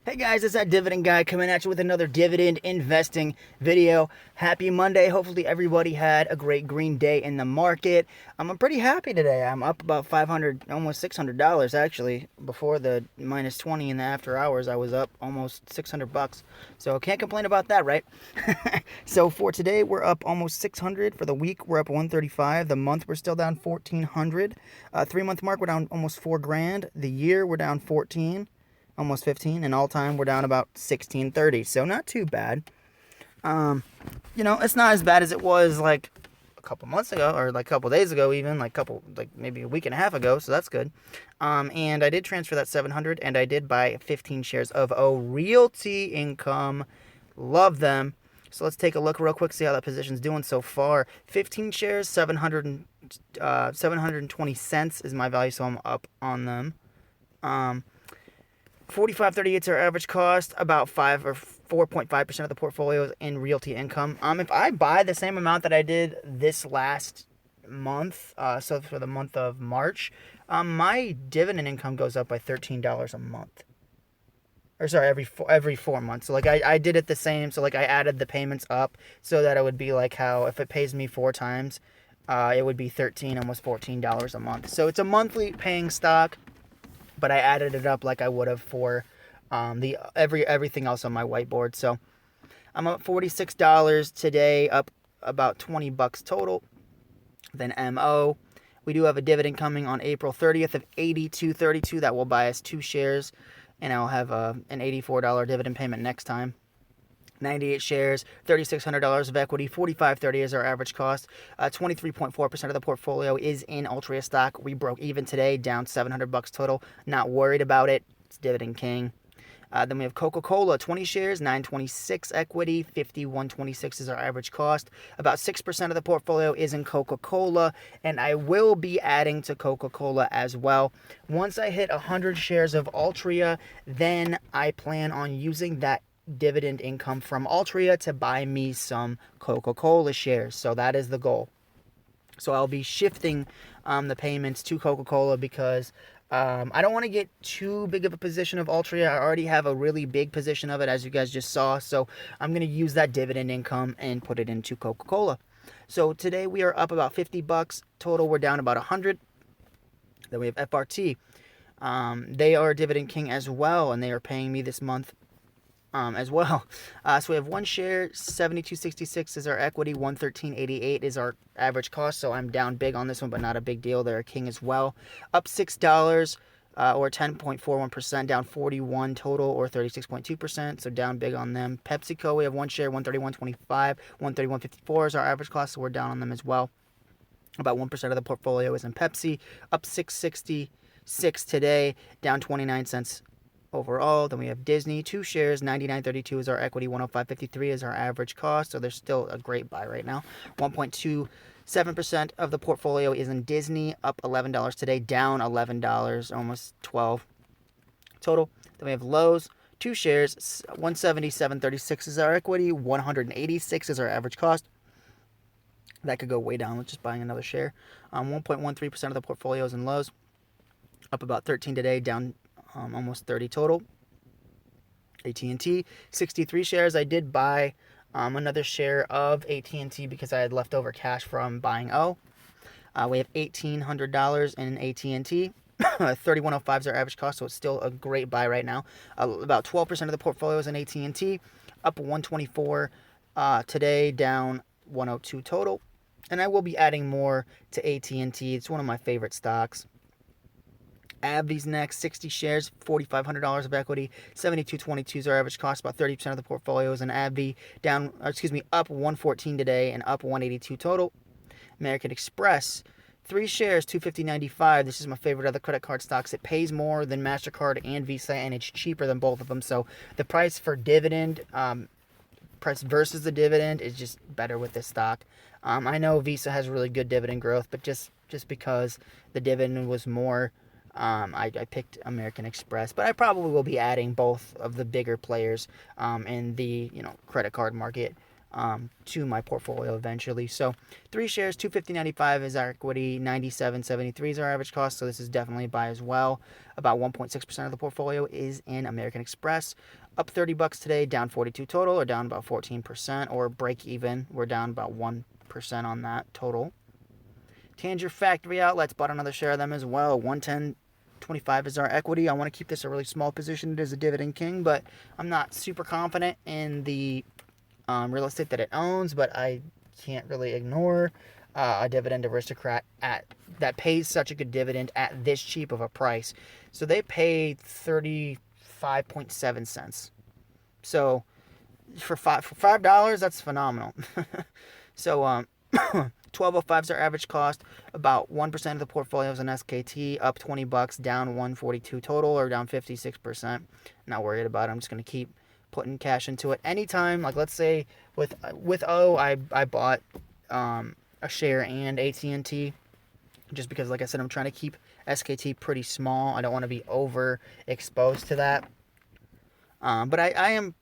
Hey guys, it's that dividend guy coming at you with another dividend investing video. Happy Monday. Hopefully everybody had a great green day in the market. I'm pretty happy today. I'm up about 500, almost $600 actually. Before the minus 20 in the after hours, I was up almost 600 bucks. So can't complain about that, right? So for today, we're up almost 600. For the week, we're up 135. The month, we're still down 1400. 3 month mark, we're down almost 4 grand. The year, we're down 14, almost 15, and all time we're down about 1630, so not too bad. It's not as bad as it was like a couple months ago, or like a couple days ago, even like maybe a week and a half ago, so that's good. And I did transfer that 700, and I did buy 15 shares of Realty Income. Love them. So let's take a look real quick, see how that position's doing so far. 15 shares, 720 cents is my value, so I'm up on them. 45.38 is our average cost. About 4.5% of the portfolio is in Realty Income. If I buy the same amount that I did this last month, so for the month of March, my dividend income goes up by $13 a month. Or sorry, every 4 months. So like I did it the same. So like I added the payments up so that it would be like how if it pays me 4 times, it would be almost $14 a month. So it's a monthly paying stock, but I added it up like I would have for the everything else on my whiteboard. So I'm up $46 today, up about 20 bucks total. Then MO, we do have a dividend coming on April 30th of 82.32 that will buy us 2 shares, and I'll have an $84 dividend payment next time. 98 shares, $3,600 of equity, 45.30 is our average cost. 23.4% of the portfolio is in Altria stock. We broke even today, down 700 bucks total. Not worried about it. It's dividend king. Then we have Coca-Cola, 20 shares, 926 equity, 51.26 is our average cost. About 6% of the portfolio is in Coca-Cola, and I will be adding to Coca-Cola as well. Once I hit 100 shares of Altria, then I plan on using that dividend income from Altria to buy me some Coca-Cola shares. So that is the goal. So I'll be shifting the payments to Coca-Cola because I don't want to get too big of a position of Altria. I already have a really big position of it, as you guys just saw. So I'm going to use that dividend income and put it into Coca-Cola. So today we are up about 50 bucks. Total, we're down about 100. Then we have FRT. They are dividend king as well, and they are paying me this month as well. So we have 1 share, 72.66 is our equity, 113.88 is our average cost. So I'm down big on this one, but not a big deal. They're a king as well. Up $6 or 10.41%, down 41 total or 36.2%. So down big on them. PepsiCo, we have 1 share, 131.25, 131.54 is our average cost. So we're down on them as well. About 1% of the portfolio is in Pepsi. Up 6.66 today, down 29 cents overall. Then we have Disney, 2 shares, 99.32 is our equity, 105.53 is our average cost. So there's still a great buy right now. 1.27% of the portfolio is in Disney, up $11 today, down $11, almost 12 total. Then we have Lowe's, 2 shares, 177.36 is our equity, 186 is our average cost. That could go way down with just buying another share. 1.13% of the portfolio is in Lowe's, up about 13 today, down almost 30 total. AT&T, 63 shares. I did buy another share of AT&T because I had leftover cash from buying O. We have $1,800 in AT&T. 31.05 is our average cost, so it's still a great buy right now. About 12% of the portfolio is in AT&T, up 124 today, down 102 total. And I will be adding more to AT&T. It's one of my favorite stocks. AbbVie's next, 60 shares, $4,500 of equity, 72.22 is our average cost. About 30% of the portfolio is in AbbVie, up 114 today and up 182 total. American Express, 3 shares, $250.95. This is my favorite of the credit card stocks. It pays more than MasterCard and Visa, and it's cheaper than both of them. So the price for dividend, price versus the dividend, is just better with this stock. I know Visa has really good dividend growth, but just because the dividend was more, I picked American Express, but I probably will be adding both of the bigger players in the credit card market to my portfolio eventually. So 3 shares, 250.95 is our equity, 97.73 is our average cost. So this is definitely a buy as well. About 1.6% of the portfolio is in American Express. Up $30 today, down 42 total, or down about 14%, or break even. We're down about 1% on that total. Tanger Factory Outlets, bought another share of them as well. 110.25 is our equity. I want to keep this a really small position. It is a dividend king, but I'm not super confident in the real estate that it owns, but I can't really ignore a dividend aristocrat that pays such a good dividend at this cheap of a price. So they pay 35.7 cents. So for $5, that's phenomenal. So 1205 is our average cost. About 1% of the portfolio is an SKT, up $20, down 142 total, or down 56%. Not worried about it. I'm just going to keep putting cash into it. Anytime, like let's say with O, I bought a share and AT&T, just because, like I said, I'm trying to keep SKT pretty small. I don't want to be overexposed to that. But I'm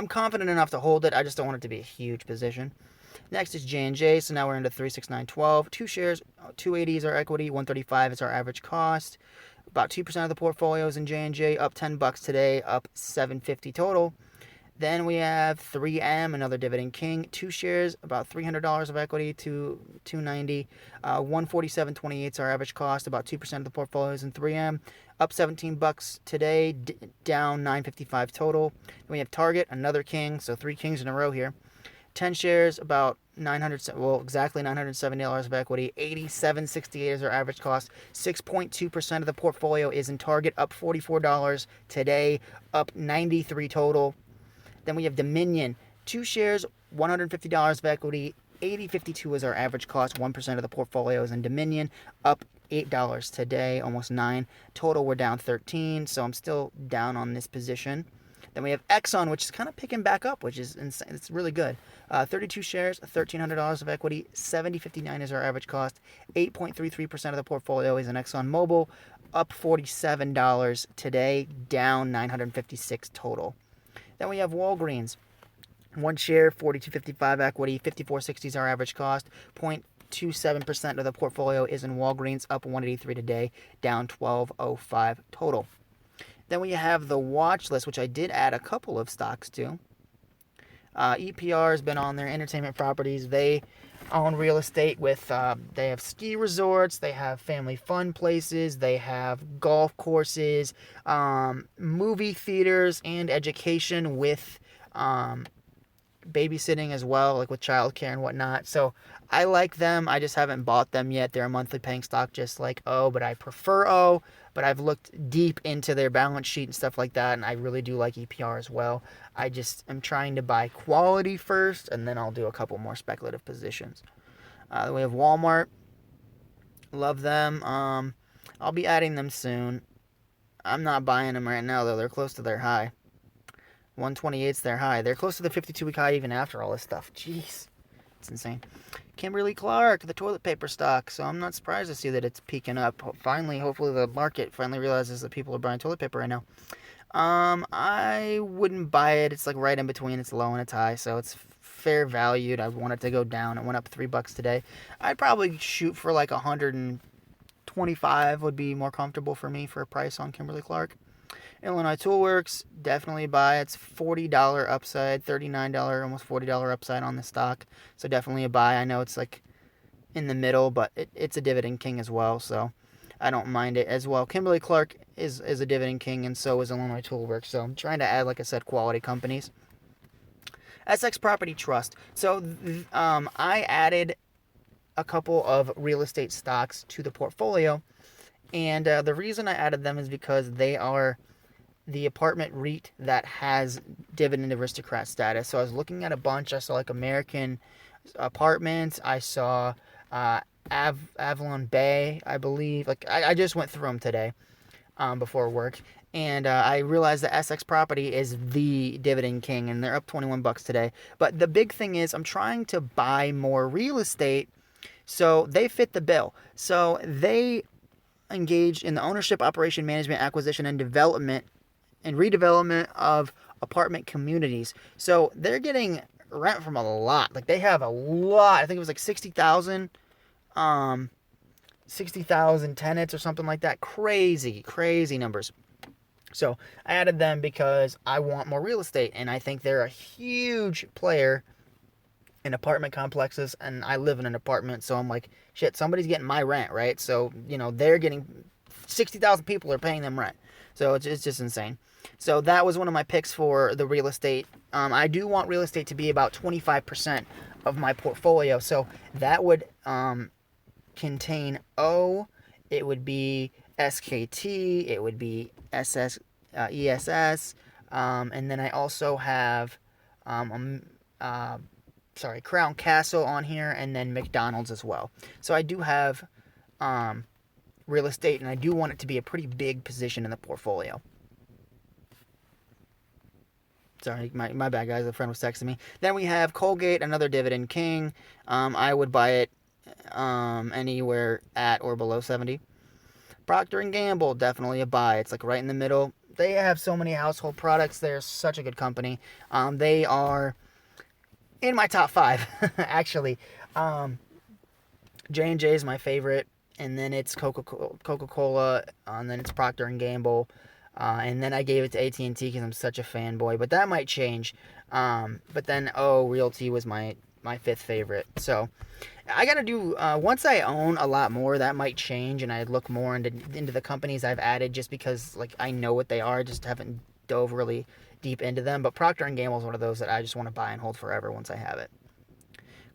confident enough to hold it. I just don't want it to be a huge position. Next is J&J, so now we're into 36912. 2 shares, 280 is our equity, 135 is our average cost. About 2% of the portfolio is in J&J, up $10 today, up $750 total. Then we have 3M, another dividend king. 2 shares, about $300 of equity, to $290. 147.28 is our average cost. About 2% of the portfolio is in 3M, up $17 today, down $955 total. Then we have Target, another king, so 3 kings in a row here. 10 shares, about exactly $970 of equity. 87.68 is our average cost. 6.2% of the portfolio is in Target, up $44 today, up $93 total. Then we have Dominion, 2 shares, $150 of equity. 80.52 is our average cost. 1% of the portfolio is in Dominion, up $8 today, almost $9. Total, we're down 13, so I'm still down on this position. Then we have Exxon, which is kind of picking back up, which is insane. It's really good. 32 shares, $1,300 of equity. 70.59 is our average cost. 8.33% of the portfolio is in Exxon Mobil, up $47 today, down $956 total. Then we have Walgreens. 1 share, $42.55 equity. 54.60 is our average cost. 0.27% of the portfolio is in Walgreens, up $183 today, down $12.05 total. Then we have the watch list, which I did add a couple of stocks to. EPR has been on their entertainment properties. They own real estate with, they have ski resorts, they have family fun places, they have golf courses, movie theaters, and education with babysitting as well, like with childcare and whatnot. So I like them. I just haven't bought them yet. They're a monthly paying stock just like O, but I prefer O. But I've looked deep into their balance sheet and stuff like that, and I really do like EPR as well. I just am trying to buy quality first, and then I'll do a couple more speculative positions. We have Walmart. Love them. I'll be adding them soon. I'm not buying them right now, though. They're close to their high. 128's their high. They're close to the 52-week high even after all this stuff. Jeez. It's insane. Kimberly-Clark, the toilet paper stock. So I'm not surprised to see that it's peaking up. Finally, hopefully the market finally realizes that people are buying toilet paper right now. I wouldn't buy it. It's like right in between. It's low and it's high, so it's fair valued. I want it to go down. It went up $3 today. I'd probably shoot for like 125 would be more comfortable for me for a price on Kimberly-Clark. Illinois Toolworks, definitely buy. It's $40 upside, $39, almost $40 upside on the stock. So definitely a buy. I know it's like in the middle, but it's a dividend king as well, so I don't mind it as well. Kimberly-Clark is a dividend king, and so is Illinois Toolworks. So I'm trying to add, like I said, quality companies. SX Property Trust. So I added a couple of real estate stocks to the portfolio, and the reason I added them is because they are the apartment REIT that has dividend aristocrat status. So I was looking at a bunch. I saw like American Apartments. I saw Avalon Bay, I believe. Like I just went through them today before work, and I realized that SX Property is the dividend king, and they're up $21 today. But the big thing is I'm trying to buy more real estate, so they fit the bill. So they engage in the ownership, operation, management, acquisition, and development and redevelopment of apartment communities. So they're getting rent from a lot. Like they have a lot. I think it was like 60,000 tenants or something like that. Crazy, crazy numbers. So I added them because I want more real estate, and I think they're a huge player in apartment complexes, and I live in an apartment, so I'm like, shit, somebody's getting my rent, right? So, they're getting 60,000 people are paying them rent. So it's just insane. So that was one of my picks for the real estate. I do want real estate to be about 25% of my portfolio. So that would contain O, it would be SKT, it would be ESS, and then I also have Crown Castle on here, and then McDonald's as well. So I do have real estate, and I do want it to be a pretty big position in the portfolio. Sorry, my bad, guys. A friend was texting me. Then we have Colgate, another dividend king. I would buy it anywhere at or below 70. Procter & Gamble, definitely a buy. It's like right in the middle. They have so many household products. They're such a good company. They are in my top 5, actually. J&J is my favorite, and then it's Coca-Cola, and then it's Procter & Gamble, and then I gave it to AT&T because I'm such a fanboy, but that might change. But then, Realty was my 5th favorite. So I gotta do, once I own a lot more, that might change, and I look more into the companies I've added, just because like I know what they are, just haven't dove really deep into them. But Procter & Gamble is one of those that I just want to buy and hold forever once I have it.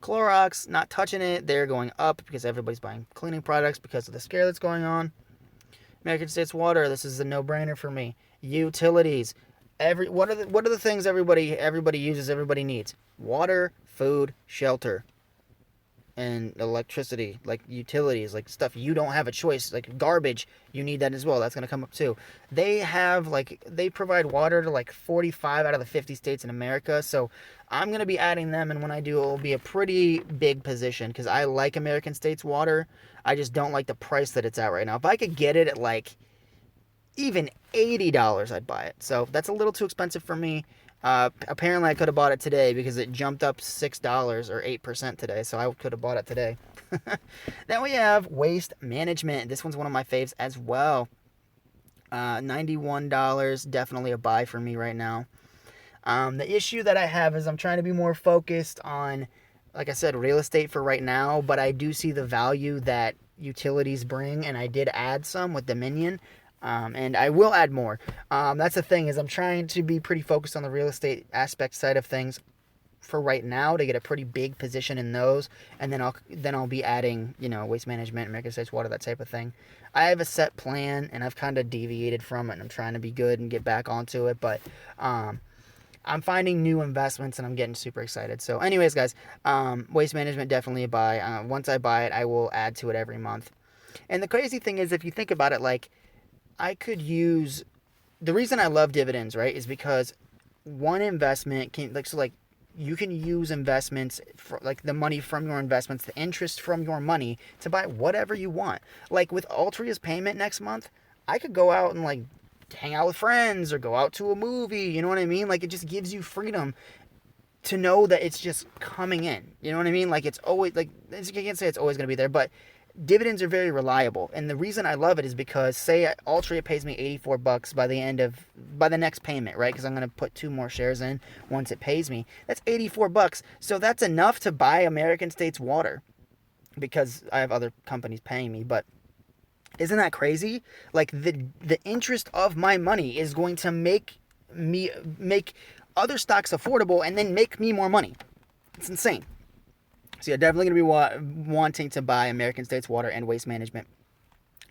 Clorox, not touching it. They're going up because everybody's buying cleaning products because of the scare that's going on. American States Water, this is a no-brainer for me. Utilities, what are the things everybody uses, everybody needs? Water, food, shelter, and electricity, like utilities, like stuff you don't have a choice, like garbage, you need that as well. That's going to come up too. They provide water to like 45 out of the 50 states in America, so I'm going to be adding them, and when I do, it will be a pretty big position because I like American States Water. I just don't like the price that it's at right now. If I could get it at like even $80, I'd buy it. So that's a little too expensive for me. Apparently I could have bought it today because it jumped up $6 or 8% today, so I could have bought it today. Then we have Waste Management. This one's one of my faves as well. $91, definitely a buy for me right now. The issue that I have is I'm trying to be more focused on, like I said, real estate for right now, but I do see the value that utilities bring, and I did add some with Dominion. And I will add more. That's the thing, is I'm trying to be pretty focused on the real estate aspect side of things for right now to get a pretty big position in those, and then I'll be adding, Waste Management, American States Water, that type of thing. I have a set plan, and I've kind of deviated from it, and I'm trying to be good and get back onto it, but I'm finding new investments, and I'm getting super excited. So anyways, guys, Waste Management, definitely a buy. Once I buy it, I will add to it every month. And the crazy thing is, if you think about it, like, I could use, the reason I love dividends, right, is because one investment can, you can use investments, for, like, the money from your investments, the interest from your money, to buy whatever you want. Like, with Altria's payment next month, I could go out and, like, hang out with friends or go out to a movie, you know what I mean? Like, it just gives you freedom to know that it's just coming in, you know what I mean? Like, it's always, like, I can't say it's always going to be there, but dividends are very reliable, and the reason I love it is because, say Altria pays me $84 by the next payment, right? Because I'm going to put 2 more shares in once it pays me. That's $84, so that's enough to buy American States Water, because I have other companies paying me. But isn't that crazy? Like, the interest of my money is going to make other stocks affordable, and then make me more money. It's insane. So yeah, definitely going to be wanting to buy American States Water and Waste Management.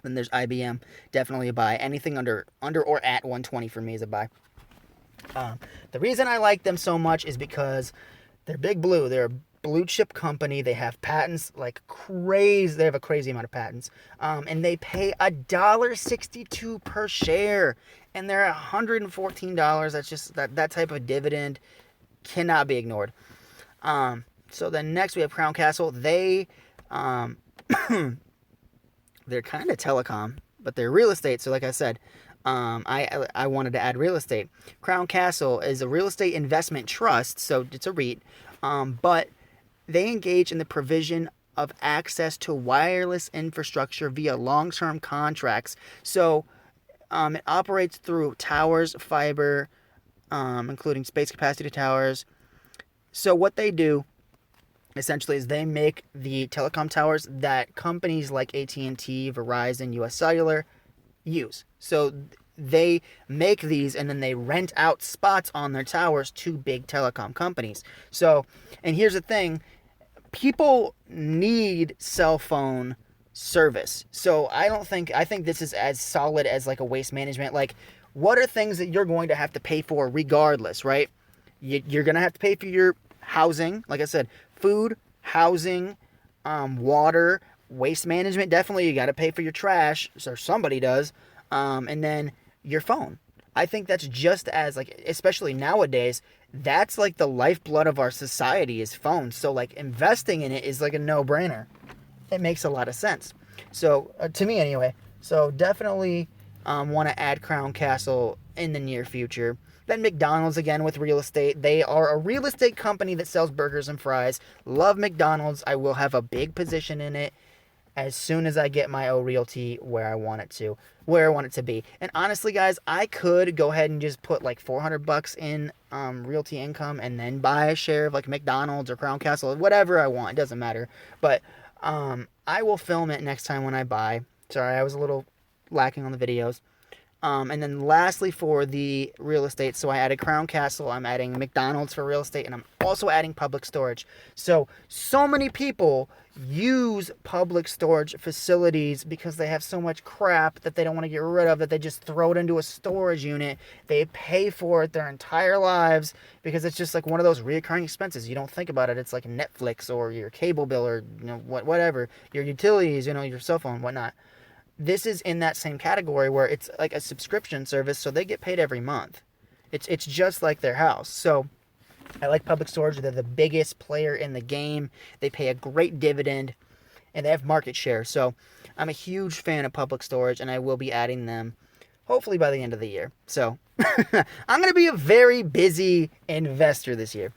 Then there's IBM, definitely a buy. Anything under or at 120 for me is a buy. The reason I like them so much is because they're big blue. They're a blue chip company. They have patents like crazy. They have a crazy amount of patents. And they pay $1.62 per share. And they're $114. That's just that type of dividend cannot be ignored. So then next we have Crown Castle. They're kind of telecom, but they're real estate. So like I said, I wanted to add real estate. Crown Castle is a real estate investment trust, so it's a REIT, but they engage in the provision of access to wireless infrastructure via long-term contracts. So it operates through towers, fiber, including space capacity towers. So what they do essentially is they make the telecom towers that companies like AT&T, Verizon, US Cellular use. So they make these and then they rent out spots on their towers to big telecom companies. So, and here's the thing, people need cell phone service. So I think this is as solid as like a waste management. Like, what are things that you're going to have to pay for regardless, right? You're going to have to pay for your housing, like I said, food, housing, water, waste management. Definitely, you got to pay for your trash, or somebody does, and then your phone. I think that's just as, like, especially nowadays, that's like the lifeblood of our society is phones. So like investing in it is like a no-brainer. It makes a lot of sense. So to me anyway. So definitely want to add Crown Castle in the near future. Then McDonald's again with real estate. They are a real estate company that sells burgers and fries. Love McDonald's. I will have a big position in it as soon as I get my O Realty where I want it to be. And honestly, guys, I could go ahead and just put like $400 in Realty income and then buy a share of like McDonald's or Crown Castle, whatever I want. It doesn't matter. But I will film it next time when I buy. Sorry, I was a little lacking on the videos. And then lastly for the real estate, so I added Crown Castle, I'm adding McDonald's for real estate, and I'm also adding public storage. So many people use public storage facilities because they have so much crap that they don't want to get rid of, that they just throw it into a storage unit. They pay for it their entire lives because it's just like one of those recurring expenses. You don't think about it. It's like Netflix or your cable bill or whatever, your utilities, your cell phone, whatnot. This is in that same category where it's like a subscription service, so they get paid every month. It's just like their house. So I like public storage. They're the biggest player in the game. They pay a great dividend, and they have market share. So I'm a huge fan of public storage, and I will be adding them hopefully by the end of the year. So I'm going to be a very busy investor this year.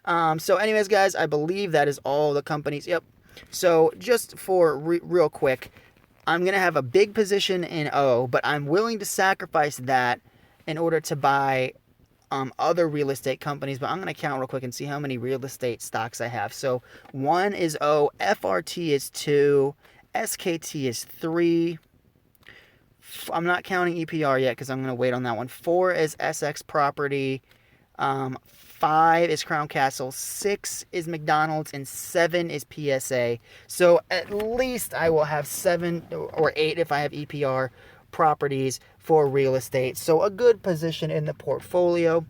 So anyways, guys, I believe that is all the companies. Yep. So just for real quick, I'm going to have a big position in O, but I'm willing to sacrifice that in order to buy other real estate companies. But I'm going to count real quick and see how many real estate stocks I have. So 1 is O, FRT is 2, SKT is 3. I'm not counting EPR yet because I'm going to wait on that one. 4 is SX Property. 5 is Crown Castle, 6 is McDonald's, and 7 is PSA. So at least I will have 7 or 8 if I have EPR properties for real estate. So a good position in the portfolio,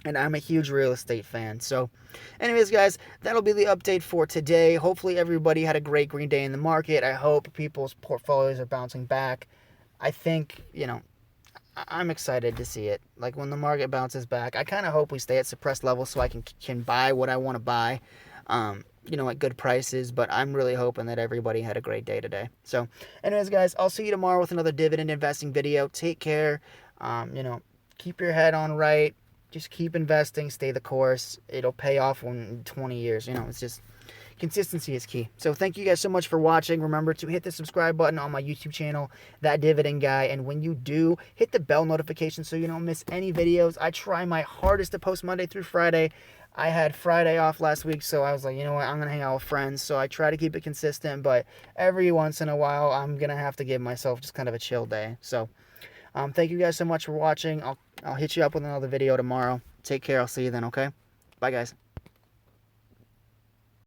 and I'm a huge real estate fan. So anyways, guys, that'll be the update for today. Hopefully everybody had a great green day in the market. I hope people's portfolios are bouncing back. I think, I'm excited to see it. Like when the market bounces back, I kind of hope we stay at suppressed levels so I can buy what I want to buy, at good prices. But I'm really hoping that everybody had a great day today. So anyways, guys, I'll see you tomorrow with another dividend investing video. Take care. Keep your head on right. Just keep investing. Stay the course. It'll pay off in 20 years. It's just... consistency is key. So thank you guys so much for watching. Remember to hit the subscribe button on my YouTube channel, That Dividend Guy. And when you do, hit the bell notification so you don't miss any videos. I try my hardest to post Monday through Friday. I had Friday off last week, so I was like, you know what, I'm going to hang out with friends. So I try to keep it consistent, but every once in a while, I'm going to have to give myself just kind of a chill day. So thank you guys so much for watching. I'll hit you up with another video tomorrow. Take care. I'll see you then, okay? Bye, guys.